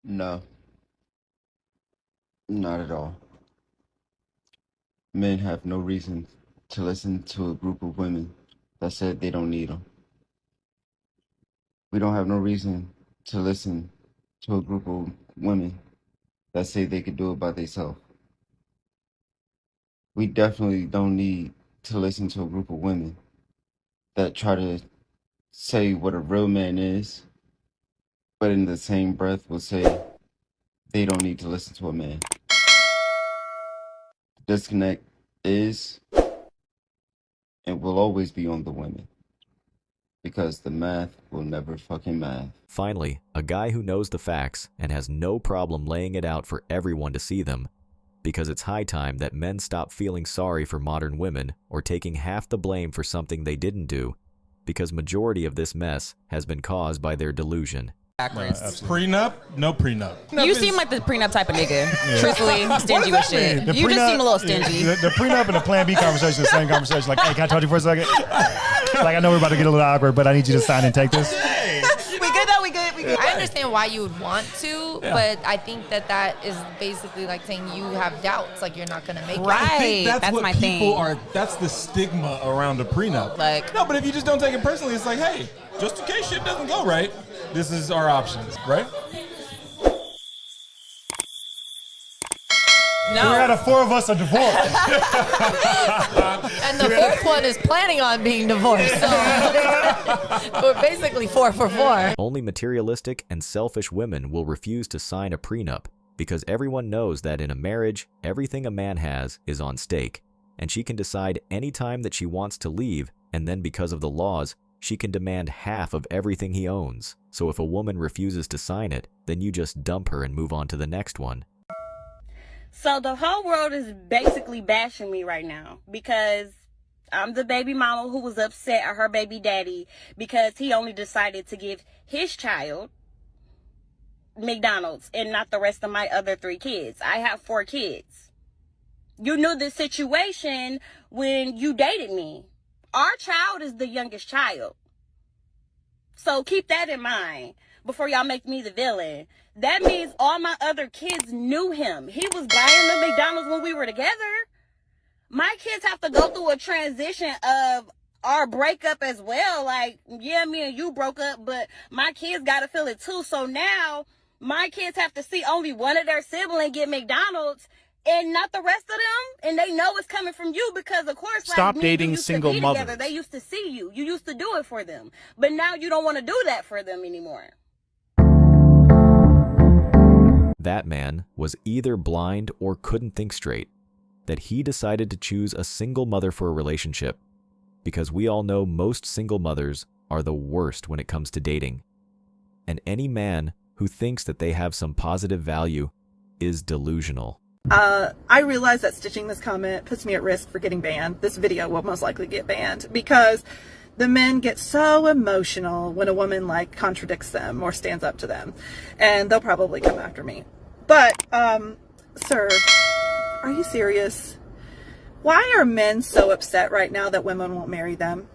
No, not at all. Men have no reason to listen to a group of women that said they don't need them. We don't have no reason to listen to a group of women that say they could do it by themselves. We definitely don't need to listen to a group of women that try to say what a real man is, but in the same breath will say they don't need to listen to a man. The disconnect is and will always be on the women because the math will never fucking math. Finally, a guy who knows the facts and has no problem laying it out for everyone to see them, because it's high time that men stop feeling sorry for modern women or taking half the blame for something they didn't do, because majority of this mess has been caused by their delusion. Prenup? No prenup. You seem like the prenup type of nigga. Truthfully, stingy with shit. You just seem a little stingy. The prenup and the Plan B conversation, the same conversation. Like, hey, can I talk to you for a second? Like, I know we're about to get a little awkward, but I need you to sign and take this. We good though? We good? We good? I understand why you would want to, but I think that is basically like saying you have doubts, like you're not gonna make it. Right. I think that's what my people thing. are. That's the stigma around a prenup. Like, no, but if you just don't take it personally, it's like, hey, just in case shit doesn't go right, this is our options, right? no. Three out of four of us are divorced. And the fourth one is planning on being divorced. So we're basically 4 for 4. Only materialistic and selfish women will refuse to sign a prenup because everyone knows that in a marriage, everything a man has is on stake, and she can decide any time that she wants to leave, and then because of the laws, she can demand half of everything he owns. So if a woman refuses to sign it, then you just dump her and move on to the next one. So the whole world is basically bashing me right now because I'm the baby mama who was upset at her baby daddy because he only decided to give his child McDonald's and not the rest of my other 3 kids. I have 4 kids. You knew the situation when you dated me. Our child is the youngest child. So keep that in mind before y'all make me the villain. That means all my other kids knew him. He was buying the McDonald's when we were together. My kids have to go through a transition of our breakup as well. Like, yeah, me and you broke up, but my kids got to feel it too. So now my kids have to see only one of their siblings get McDonald's and not the rest of them. And they know it's coming from you because, of course, Stop like, me and you dating used single to be mothers. together. They used to see you. You used to do it for them. But now you don't want to do that for them anymore. That man was either blind or couldn't think straight, that he decided to choose a single mother for a relationship, because we all know most single mothers are the worst when it comes to dating. And any man who thinks that they have some positive value is delusional. I realize that stitching this comment puts me at risk for getting banned. This video will most likely get banned because the men get so emotional when a woman like contradicts them or stands up to them, and they'll probably come after me. But, sir, are you serious? Why are men so upset right now that women won't marry them?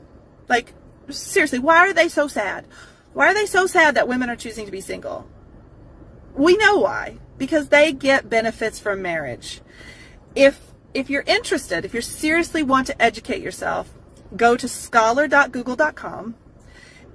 Like, seriously, why are they so sad? Why are they so sad that women are choosing to be single? We know why. Because they get benefits from marriage. If you're interested, if you seriously want to educate yourself, go to scholar.google.com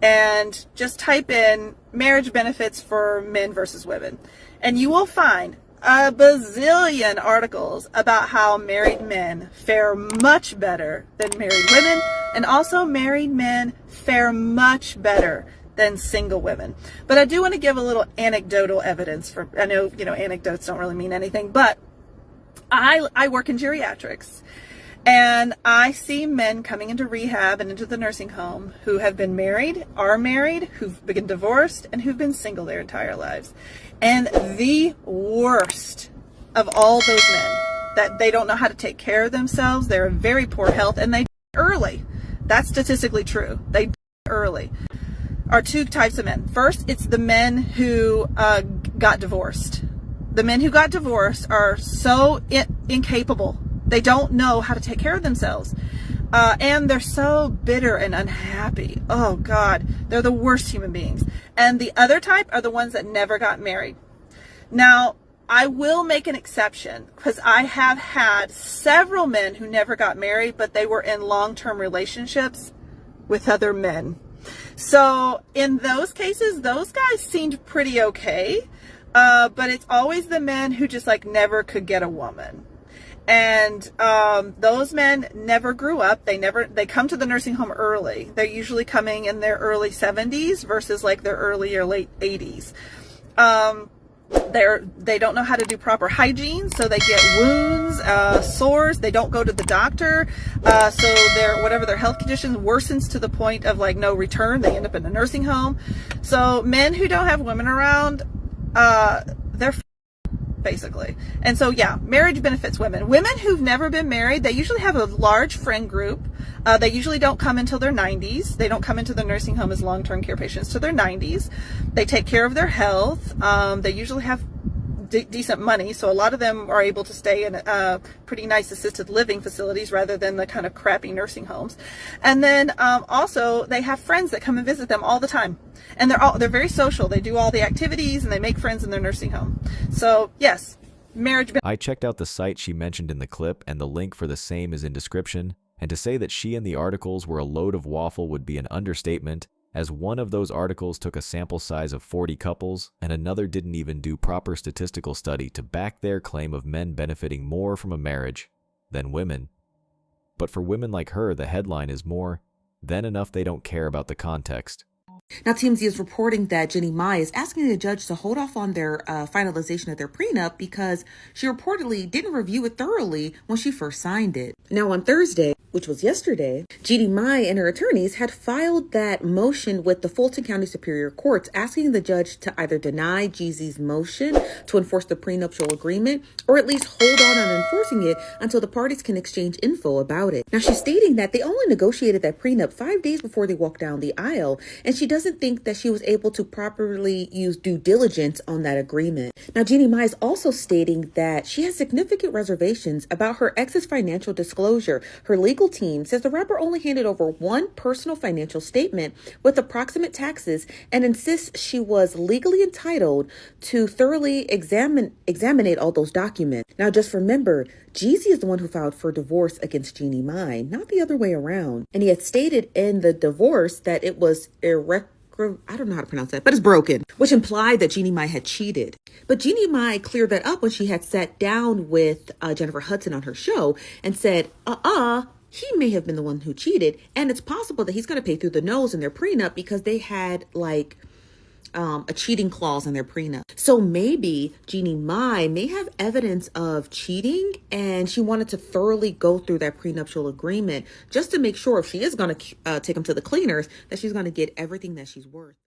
and just type in marriage benefits for men versus women. And you will find a bazillion articles about how married men fare much better than married women, and also married men fare much better than single women. But I do want to give a little anecdotal evidence for, I know, anecdotes don't really mean anything, but I work in geriatrics, and I see men coming into rehab and into the nursing home who have been married, are married, who've been divorced, and who've been single their entire lives. And the worst of all those men, that they don't know how to take care of themselves, they're in very poor health, and they die early. That's statistically true. They die early. Are 2 types of men. First, it's the men who got divorced. The men who got divorced are so incapable. They don't know how to take care of themselves. And they're so bitter and unhappy. Oh, God. They're the worst human beings. And the other type are the ones that never got married. Now, I will make an exception because I have had several men who never got married, but they were in long-term relationships with other men. So in those cases, those guys seemed pretty okay. But it's always the men who just like never could get a woman. And those men never grew up. They come to the nursing home early. They're usually coming in their early 70s versus like their early or late 80s. They don't know how to do proper hygiene, so they get wounds, sores. They don't go to the doctor, so whatever their health condition worsens to the point of like no return. They end up in a nursing home. So men who don't have women around, they're basically. And so yeah, marriage benefits women. Women who've never been married, they usually have a large friend group. They usually don't come until their 90s. They don't come into the nursing home as long-term care patients till their 90s. They take care of their health. They usually have decent money, so a lot of them are able to stay in pretty nice assisted living facilities rather than the kind of crappy nursing homes. And then also they have friends that come and visit them all the time, and they're very social. They do all the activities and they make friends in their nursing home. So yes, marriage. I checked out the site she mentioned in the clip, and the link for the same is in description. And to say that she and the articles were a load of waffle would be an understatement, as one of those articles took a sample size of 40 couples, and another didn't even do proper statistical study to back their claim of men benefiting more from a marriage than women. But for women like her, the headline is more than enough. They don't care about the context. Now, TMZ is reporting that Jeannie Mai is asking the judge to hold off on their finalization of their prenup because she reportedly didn't review it thoroughly when she first signed it. Now, on Thursday, which was yesterday, Jeannie Mai and her attorneys had filed that motion with the Fulton County Superior Courts, asking the judge to either deny Jeezy's motion to enforce the prenuptial agreement or at least hold on enforcing it until the parties can exchange info about it. Now, she's stating that they only negotiated that prenup 5 days before they walked down the aisle, and she doesn't think that she was able to properly use due diligence on that agreement. Now, Jeannie Mai is also stating that she has significant reservations about her ex's financial disclosure. Her legal team says the rapper only handed over one personal financial statement with approximate taxes and insists she was legally entitled to thoroughly examine all those documents. Now, just remember, Jeezy is the one who filed for divorce against Jeannie Mai, not the other way around. And he had stated in the divorce that it was I don't know how to pronounce that, but it's broken, which implied that Jeannie Mai had cheated. But Jeannie Mai cleared that up when she had sat down with Jennifer Hudson on her show and said, he may have been the one who cheated. And it's possible that he's going to pay through the nose in their prenup because they had like a cheating clause in their prenup. So maybe Jeannie Mai may have evidence of cheating and she wanted to thoroughly go through that prenuptial agreement just to make sure if she is going to take him to the cleaners that she's going to get everything that she's worth.